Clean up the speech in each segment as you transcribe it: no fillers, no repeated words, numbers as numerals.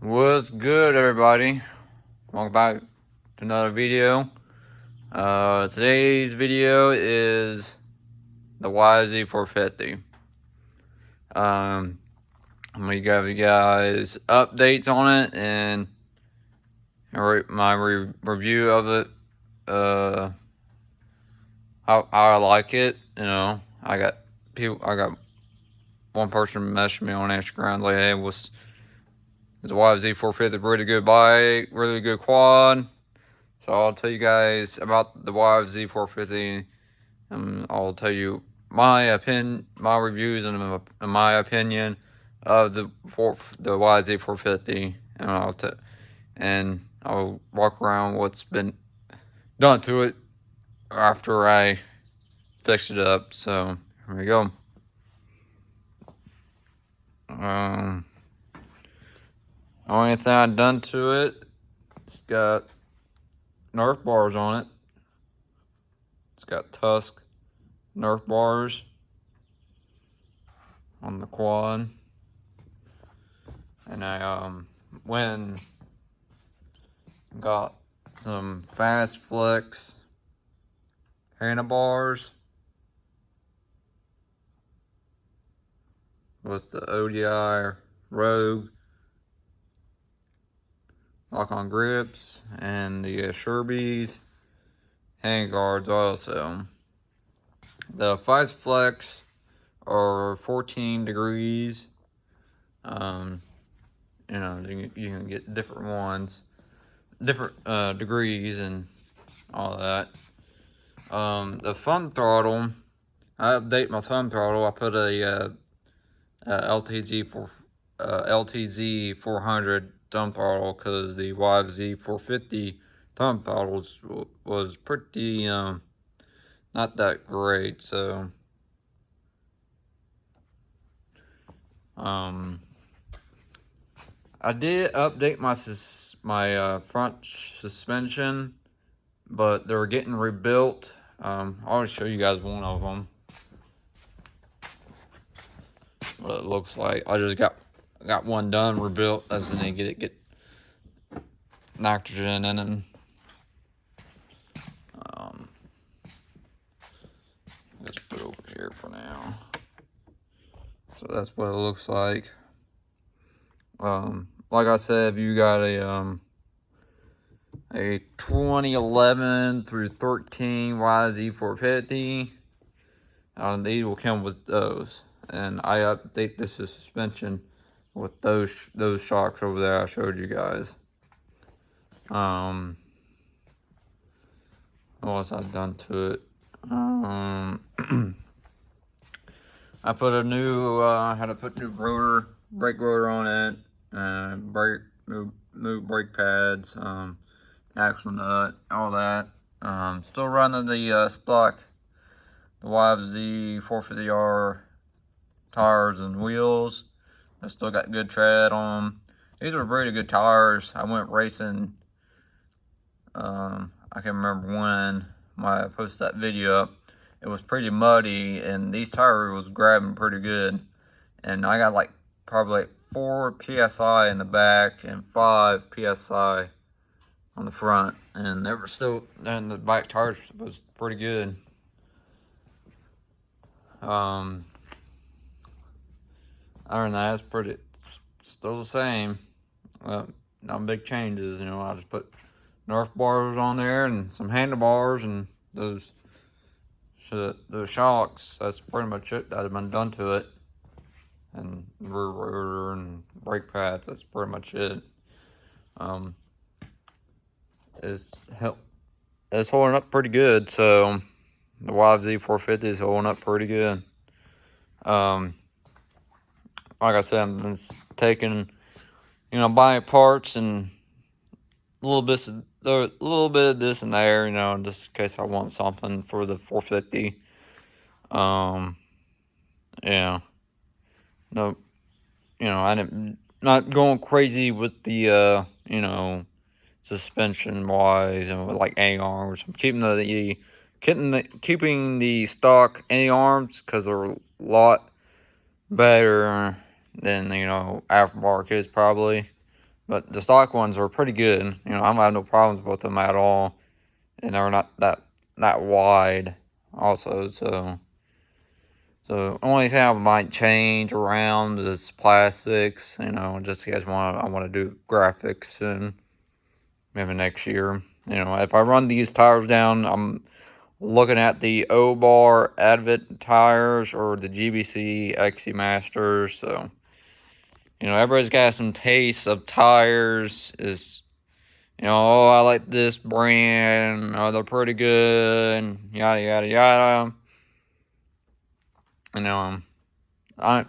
What's good, everybody? Welcome back to another video. Today's video is the YZ450. I'm gonna give you guys updates on it and my review of it. How I like it. I got one person messaged me on Instagram like, "Hey, is the YZ450 really good bike? Really good quad?" So I'll tell you guys about the YZ450, and I'll tell you my reviews, and my opinion of the YZ450, and I'll walk around what's been done to it after I fixed it up. So here we go. Only thing I've done to it, it's got Nerf bars on it. It's got Tusk Nerf bars on the quad, and I went and got some Fast Flex handlebars with the ODI Rogue lock-on grips and the Sherby's hand guards also. The Fast Flex are 14 degrees. You can get different ones, different degrees and all that. The thumb throttle, I update my thumb throttle. I put a LTZ 400 thumb throttle because the YZ 450 thumb throttle was pretty not that great. So I did update my front suspension, but they're getting rebuilt. I'll show you guys one of them. What it looks like. I just got one done rebuilt, as in they get nitrogen in it. Let's put it over here for now. So that's what it looks like. Like I said, if you got a 2011 through 13 YZ450, these will come with those. And I update the suspension with those shocks over there I showed you guys. What else I've done to it? I put a new, had to put new brake rotor on it, new brake pads, axle nut, all that. Still running the stock, the YZ 450R tires and wheels. I still got good tread on them. These are really good tires. I went racing, I can't remember when I posted that video up. It was pretty muddy, and these tires was grabbing pretty good. And I got like probably 4 PSI in the back and 5 PSI on the front. And they were still, and the back tires was pretty good. Other than that, it's pretty, still the same. Not big changes, I just put Nerf bars on there and some handlebars and those shocks. That's pretty much it that has been done to it. And rear rotor and brake pads, that's pretty much it. It's holding up pretty good, so the YZ450 is holding up pretty good. Like I said, I'm just taking, buying parts and a little bit of this and there, just in case I want something for the 450. Yeah. No, not going crazy with the suspension wise and with like A-arms. I'm keeping the stock A-arms because they're a lot better than aftermarket is probably. But the stock ones are pretty good. You know, I don't have no problems with them at all, and they're not that wide. Also, so only thing I might change around is plastics. You know, just in case I want to do graphics and maybe next year. You know, if I run these tires down, I'm looking at the O-Bar Advent tires or the GBC XC Masters. So, you know, everybody's got some taste of tires. Is, you know, oh, I like this brand. Oh, they're pretty good. Yada yada yada. You know, I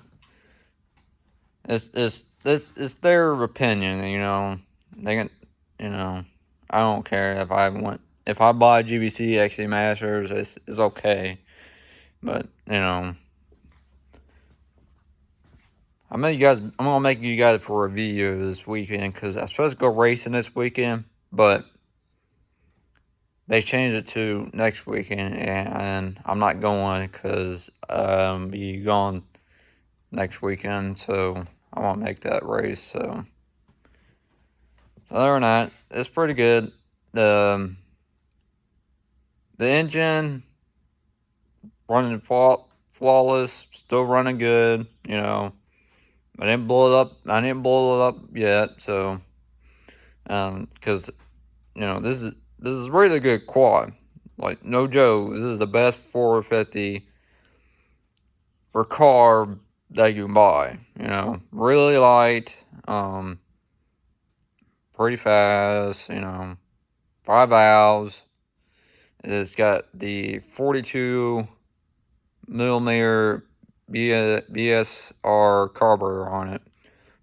it's their opinion. You know, they can. You know, I don't care if I buy GBC XC Masters. It's okay, but you know. I'm gonna make you guys for a video this weekend because I'm supposed to go racing this weekend, but they changed it to next weekend, and I'm not going because be gone next weekend, so I want to make that race. So other than that, it's pretty good. The engine running flawless, still running good. You know, I didn't blow it up. I didn't blow it up yet, so because you know this is really good quad. Like no joke, this is the best 450 for carb that you can buy. You know, really light, pretty fast. You know, 5 valves. It's got the 42 millimeter BSR carburetor on it.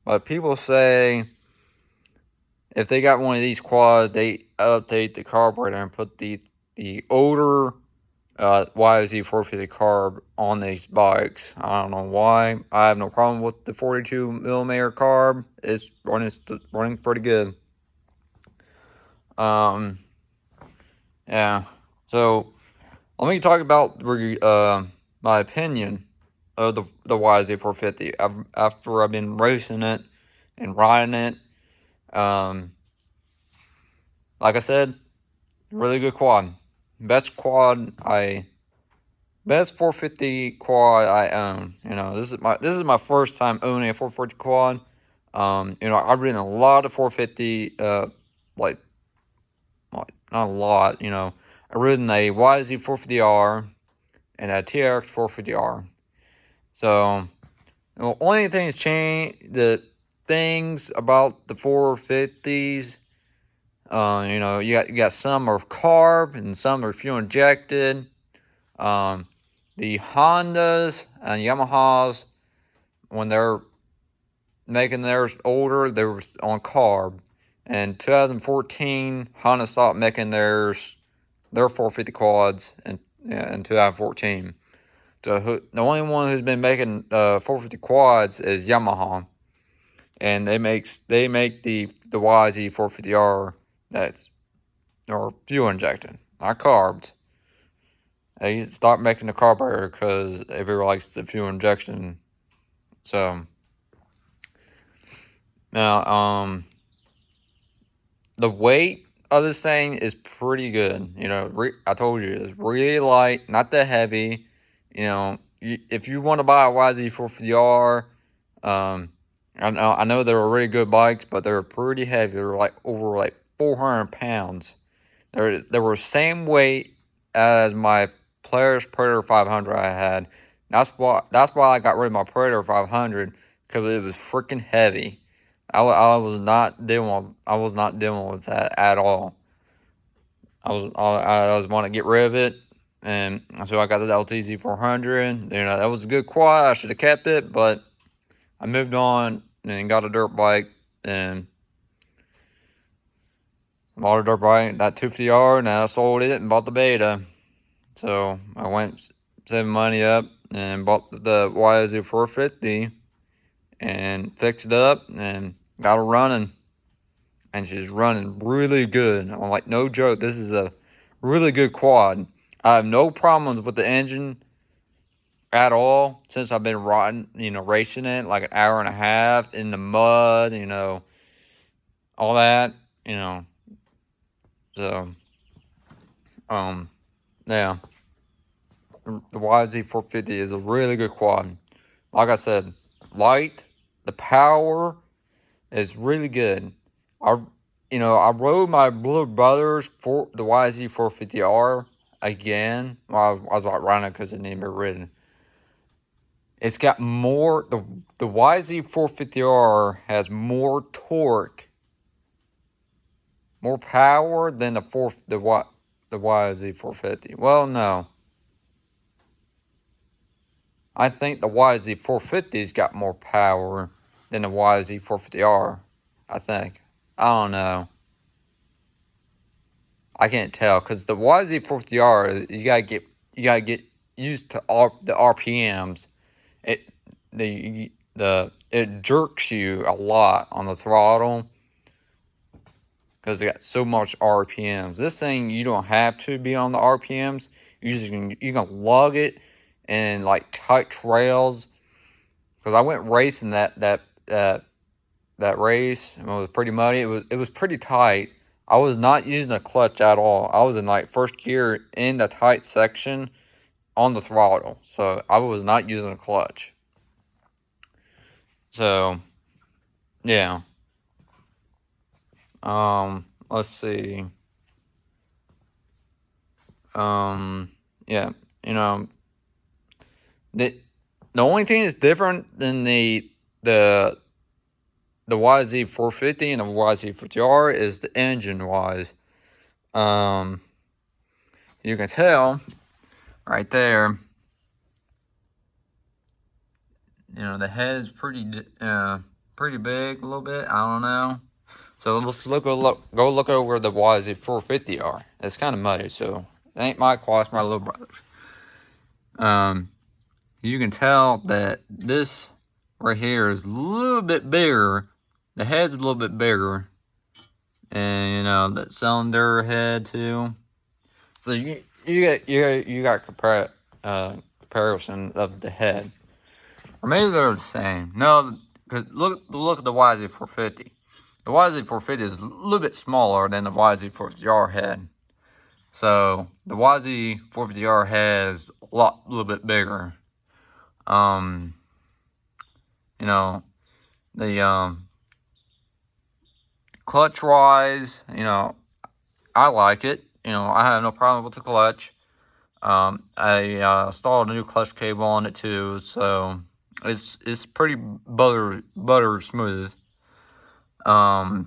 But people say if they got one of these quads, they update the carburetor and put the older YZ 450 carb on these bikes. I don't know why. I have no problem with the 42 millimeter carb. It's running pretty good. Yeah. So let me talk about my opinion of the YZ 450 after I've been racing it and riding it. Like I said, really good quad. Best 450 quad I own. You know, this is my first time owning a 450 quad. You know, I've ridden a lot of 450, like not a lot. You know, I've ridden a YZ 450R and a TRX 450R. So, the only thing that's changed, the things about the 450s. You know, you got some are carb and some are fuel injected. The Hondas and Yamahas, when they're making theirs older, they were on carb. In 2014, Honda stopped making their 450 quads in 2014. So the only one who's been making 450 quads is Yamaha, and they make the YZ 450R that's or fuel injected, not carbs. They stopped making the carburetor because everybody likes the fuel injection. So now, the weight of this thing is pretty good. You know, I told you it's really light, not that heavy. You know, if you want to buy a YZ450R, I know they were really good bikes, but they were pretty heavy. They were like over like 400 pounds. They were same weight as my Polaris Predator 500 I had. That's why I got rid of my Predator 500 because it was freaking heavy. I was not dealing with that at all. I was wanting to get rid of it, and so I got the LTZ 400. You know, that was a good quad. I should have kept it, but I moved on and got a dirt bike and bought a dirt bike, that 250R. Now I sold it and bought the Beta. So I went saving money up and bought the YZ 450 and fixed it up and got her running. And she's running really good. I'm like, no joke, this is a really good quad. I have no problems with the engine at all since I've been racing it like an hour and a half in the mud, you know. all that, you know. So, yeah, the YZ450 is a really good quad. Like I said, light, the power is really good. I rode my little brother's for the YZ450R again while I was like riding it because it needed to be ridden. It's got more. The YZ450R has more torque, more power than the YZ450. Well, no, I think the YZ450's got more power than the YZ450R. I think. I don't know. I can't tell because the YZ450R, you gotta get used to the RPMs. It it jerks you a lot on the throttle because it got so much RPMs. This thing, you don't have to be on the RPMs. You can lug it in like tight trails. Because I went racing that race, and it was pretty muddy. It was pretty tight. I was not using a clutch at all. I was in like first gear in the tight section on the throttle, so I was not using a clutch. So, yeah. Let's see. Yeah, the only thing that's different than the YZ450 and the YZ50R is the engine wise. You can tell right there. The head's pretty big a little bit. I don't know. So let's go look over the YZ450R. It's kind of muddy, so it ain't my quad, it's my little brother's. You can tell that this right here is a little bit bigger. The head's a little bit bigger, and that cylinder head too. So you got comparison of the head, or maybe they're the same. No, because look at the YZ450. The YZ450 is a little bit smaller than the YZ450R head. So the YZ450R head is a little bit bigger. The clutch wise, I like it. I have no problem with the clutch. I installed a new clutch cable on it too, so it's pretty butter smooth. Like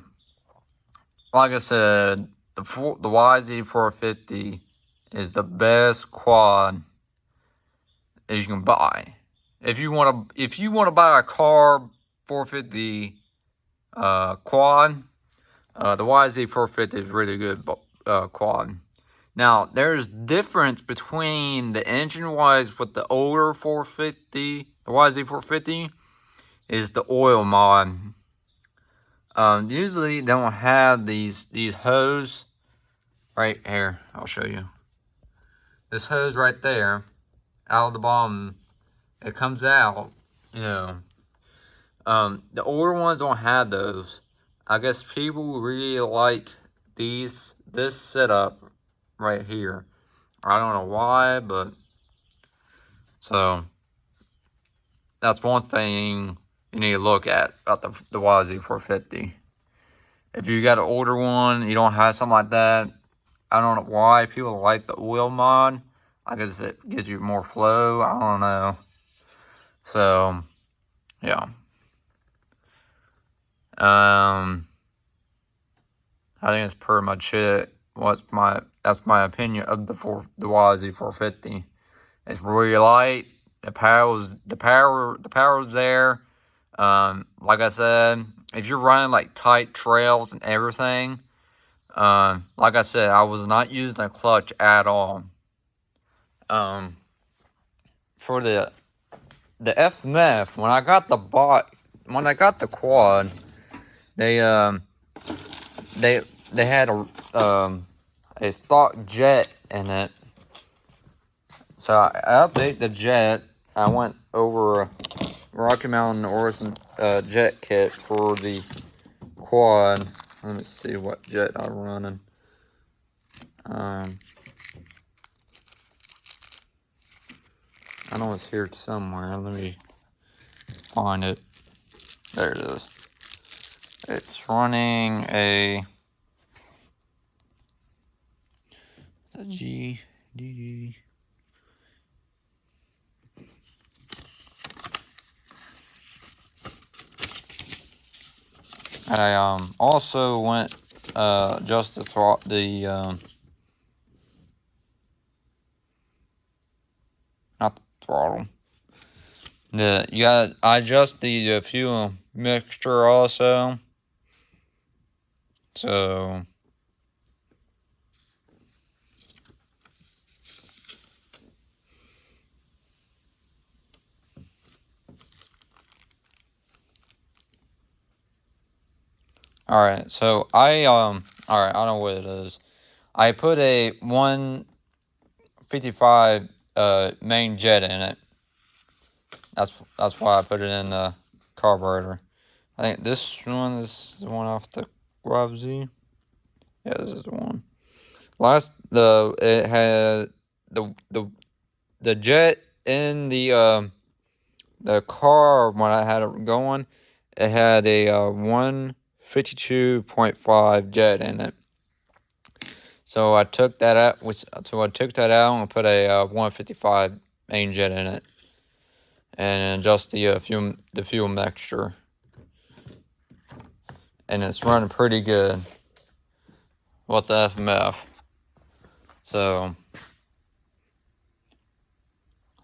I said, the YZ450 is the best quad that you can buy. If you want to buy a car 450 quad, the YZ450 is really good quad. Now, there's difference between the engine-wise with the older 450, the YZ450, is the oil mod. Usually, they don't have these hose right here. I'll show you. This hose right there, out of the bottom, it comes out, The older ones don't have those. I guess people really like this setup right here. I don't know why, but so that's one thing you need to look at about the YZ450. If you got an older one, you don't have something like that. I don't know why people like the oil mod. I guess it gives you more flow. I don't know. So, yeah. I think that's pretty much it. That's my opinion of the YZ450. It's really light. The power's there. Like I said, if you're running like tight trails and everything, like I said, I was not using a clutch at all. For the FMF, when I got the quad, they had a stock jet in it. So I updated the jet. I went over Rocky Mountain Orison jet kit for the quad. Let me see what jet I'm running. I know it's here somewhere. Let me find it. There it is. It's running a GDD. I also went just the not the throttle. You got I adjust the fuel mixture also. So alright, so alright, I don't know what it is. I put a 155 main jet in it. That's why I put it in the carburetor. I think this one is the one off the YZ. Yeah, this is the one. It had the jet in the car when I had it going. It had a 152.5 jet in it. So I took that out. And put a 155 main jet in it, and just the fuel mixture, and it's running pretty good with the FMF. So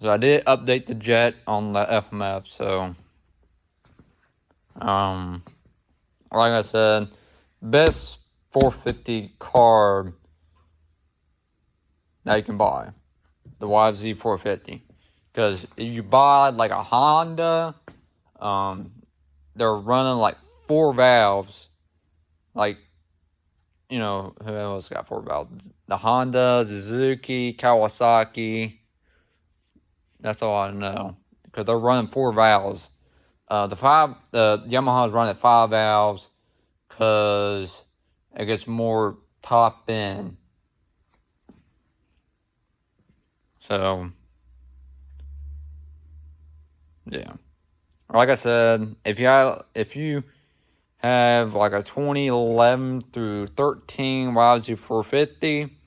I did update the jet on the FMF. So like I said, best 450 carb that you can buy, the YZ 450. Because if you buy like a Honda, they're running like 4 valves. Like, you know, who else got 4 valves? The Honda, the Suzuki, Kawasaki. That's all I know. Because they're running 4 valves. The Yamaha's running 5 valves because it gets more top end. So, yeah. Like I said, if you have like a 2011 through 13 YZ 450,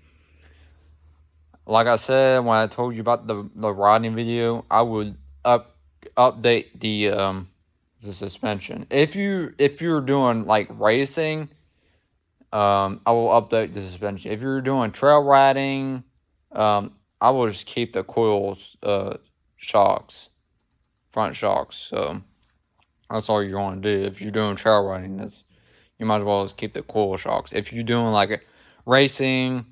like I said when I told you about the riding video, I would update the suspension. If you're doing like racing, I will update the suspension. If you're doing trail riding, I will just keep the coils shocks, front shocks. So that's all you're going to do. If you're doing trail riding, you might as well just keep the coil shocks. If you're doing like racing,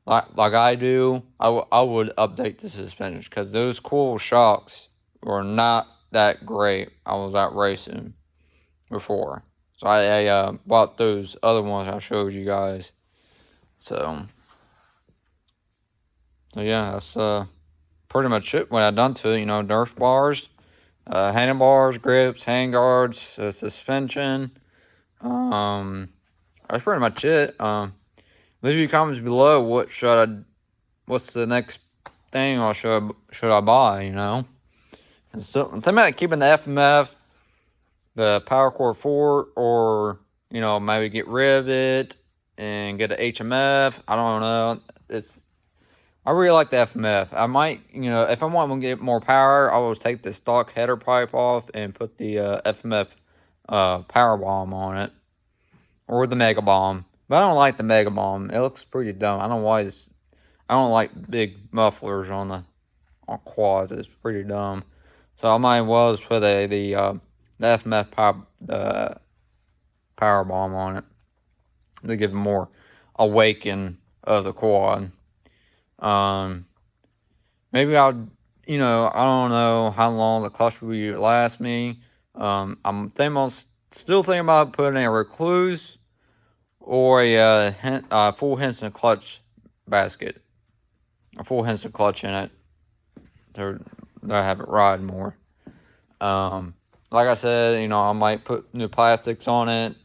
like I do, I would update the suspension because those coil shocks were not that great. I was out racing before, so I bought those other ones I showed you guys. So yeah, that's pretty much it. What I done to it, Nerf bars, handlebars, grips, handguards, suspension. That's pretty much it. Leave your comments below. What's the next thing, or should I buy? And still, I'm thinking about keeping the FMF, the Power 4, or maybe get rid of it and get an HMF. I don't know. I really like the FMF. I might, if I want to get more power, I will take the stock header pipe off and put the FMF power bomb on it, or the Mega Bomb. But I don't like the Mega Bomb. It looks pretty dumb. I don't know why I don't like big mufflers on quads. It's pretty dumb. So I might as well just put the FMF power bomb on it to give more awaken of the quad. Maybe I don't know how long the clutch will last me. I'm still thinking about putting a Recluse or a full Henson clutch basket. A full Henson clutch in it to have it ride more. Like I said, I might put new plastics on it,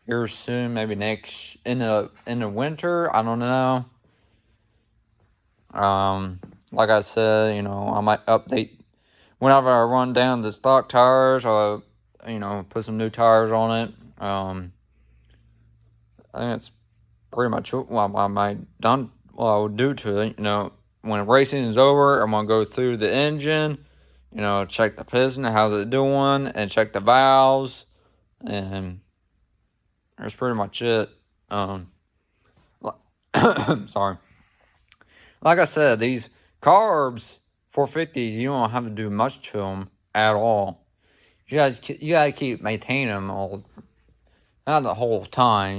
here soon, maybe next in the winter. I don't know. Like I said, I might update whenever I run down the stock tires. Or put some new tires on it. I think that's pretty much what I might done. What I would do to it. When racing is over, I'm gonna go through the engine. Check the piston, how's it doing, and check the valves, and that's pretty much it. Sorry. Like I said, these carbs 450s, you don't have to do much to them at all. You gotta keep maintaining them not the whole time.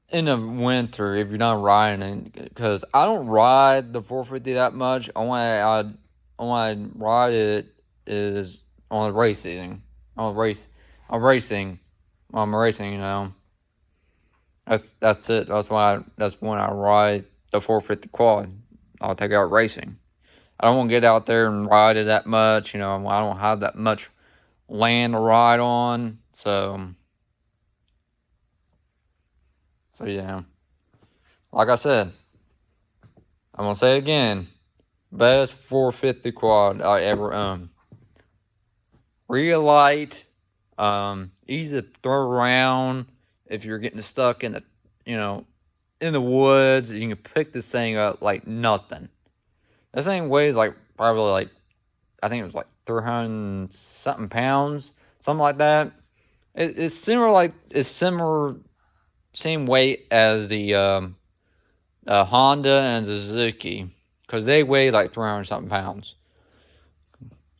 In the winter, if you're not riding, because I don't ride the 450 that much. Only I ride it is on racing. I'm racing. That's it. That's when I ride the 450 quad. I'll take out racing. I don't want to get out there and ride it that much. I don't have that much land to ride on. So yeah. Like I said, I'm gonna say it again. Best 450 quad I ever owned. Real light, easy to throw around if you're getting stuck in the woods. You can pick this thing up like nothing. This thing weighs probably I think it was 300 something pounds, something like that. It's similar, same weight as the Honda and Suzuki, because they weigh 300 something pounds.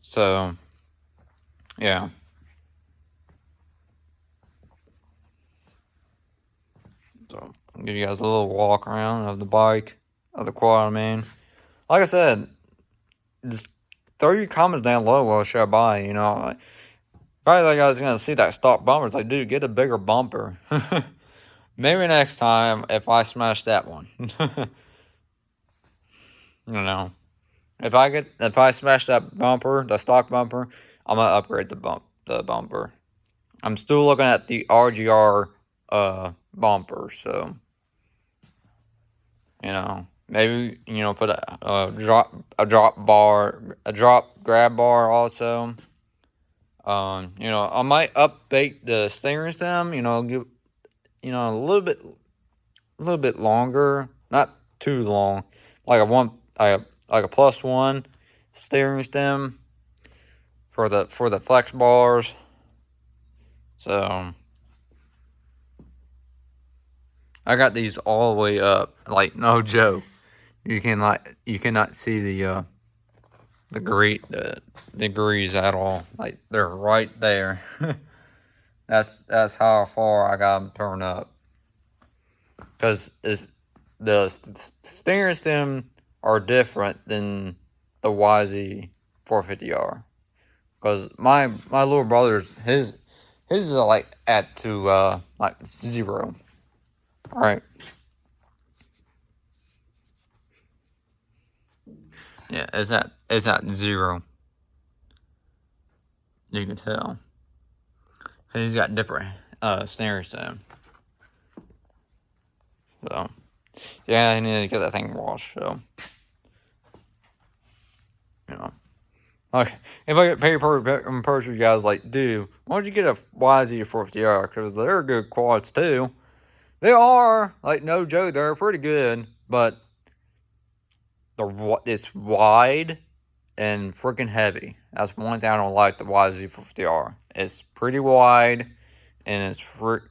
So, yeah. So, I'll give you guys a little walk around of the bike, of the quad, Like I said, just throw your comments down below what should I buy, Probably you guys gonna see that stock bumper. It's dude, get a bigger bumper. Maybe next time if I smash that one. If I smash that bumper, the stock bumper, I'm gonna upgrade the bumper. I'm still looking at the RGR bumper, so maybe put a drop grab bar also. I might update the steering stem. Give a little bit longer, not too long, like a +1 steering stem for the flex bars. So I got these all the way up, no joke. You cannot see the degrees at all. They're right there. That's how far I got them turned up. Because the steering stem are different than the YZ450R. Because my little brother's his is at to 0. All right. Yeah, it's at 0. You can tell. And he's got different steering stem. So yeah, I need to get that thing washed. So if I get paid per person, you guys dude, why don't you get a YZ450R? Because they're good quads too. They are no joke. They're pretty good, but it's wide and freaking heavy. That's one thing I don't like the YZ450R. It's pretty wide and it's pretty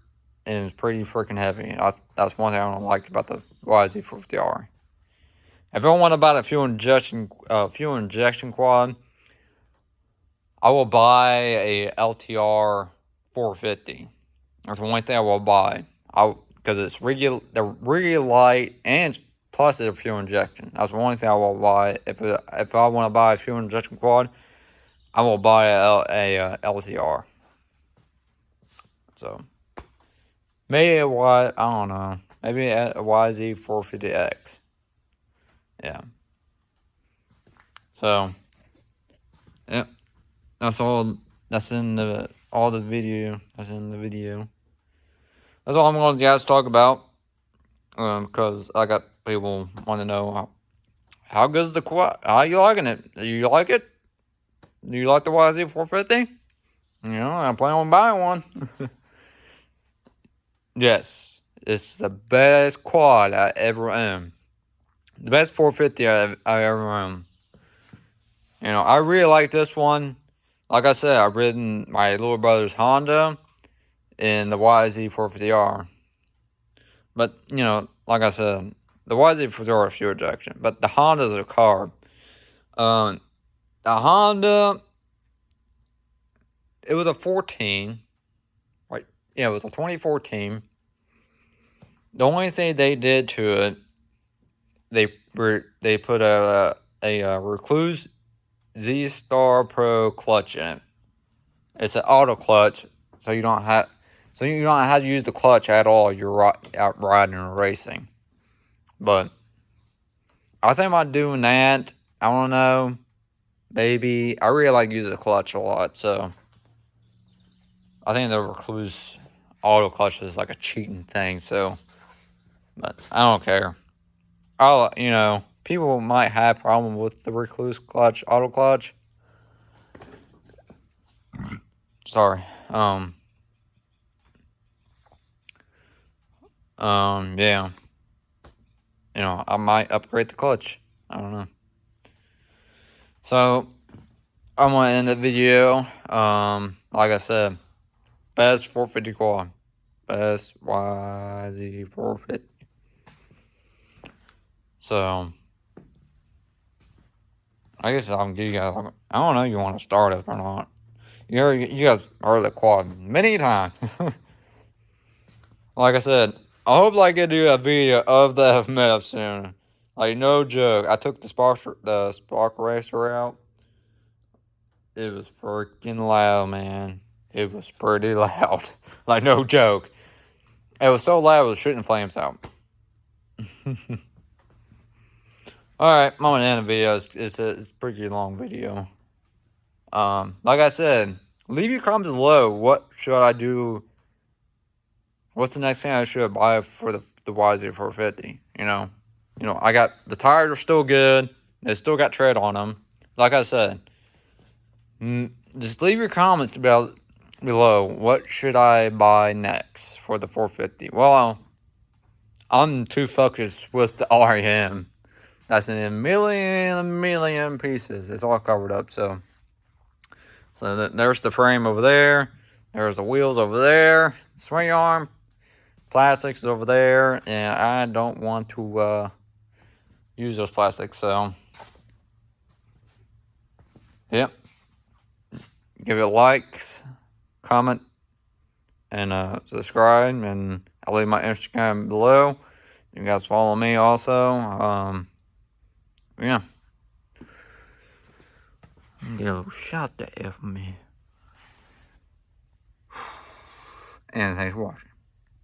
freaking heavy. That's one thing I don't like about the YZ450R. If I want to buy a fuel injection quad, I will buy a LTR 450. That's the only thing I will buy. Because they're really light, and plus it's a fuel injection. That's the only thing I will buy. If I want to buy a fuel injection quad, I will buy a LTR. So maybe I don't know. Maybe a YZ450X. Yeah. So, yeah. That's all. That's in all the video that's in the video. That's all I'm going to guys talk about. Because I got people want to know how good is the quad? How you liking it? Do you like it? Do you like the YZ450? You know, I plan on buying one. Yes, it's the best quad I ever owned. The best 450 I ever owned. You know, I really like this one. Like I said, I've ridden my little brother's Honda in the YZ450R. But, you know, like I said, the YZ450R is fuel injection. But the Honda's a car. The Honda, it was a 14. Right? Yeah, it was a 2014. The only thing they did to it, they put a Recluse Z-Star Pro clutch in it. It's an auto clutch, so you don't have to use the clutch at all. You're out riding or racing. But I think about doing that. I don't know. Maybe I really like using the clutch a lot, so I think the Recluse auto clutch is like a cheating thing. So, but I don't care. You know, people might have problem with the Recluse clutch, auto clutch. Sorry. Yeah. You know, I might upgrade the clutch. I don't know. So, I'm gonna end the video. Like I said, best 450 quad. Best YZ450. So, I guess I'll give you guys, I don't know if you want to start it or not. You guys heard the quad many times. Like I said, I hope I can do a video of the FMF soon. Like, no joke. I took the Spark Racer out. It was freaking loud, man. It was pretty loud. Like, no joke. It was so loud it was shooting flames out. Alright, I'm gonna end the video. It's a pretty long video. Like I said, leave your comments below. What should I do? What's the next thing I should buy for the YZ450? You know, I got the tires are still good. They still got tread on them. Like I said, just leave your comments below. What should I buy next for the 450? Well, I'm too focused with the REM. That's in a million pieces. It's all covered up. So there's the frame over there. There's the wheels over there. Swing arm. Plastics is over there. And I don't want to use those plastics. So, yep. Give it likes, comment, and subscribe. And I'll leave my Instagram below. You guys follow me also. Yeah. Get a little shot there for me. And thanks for watching.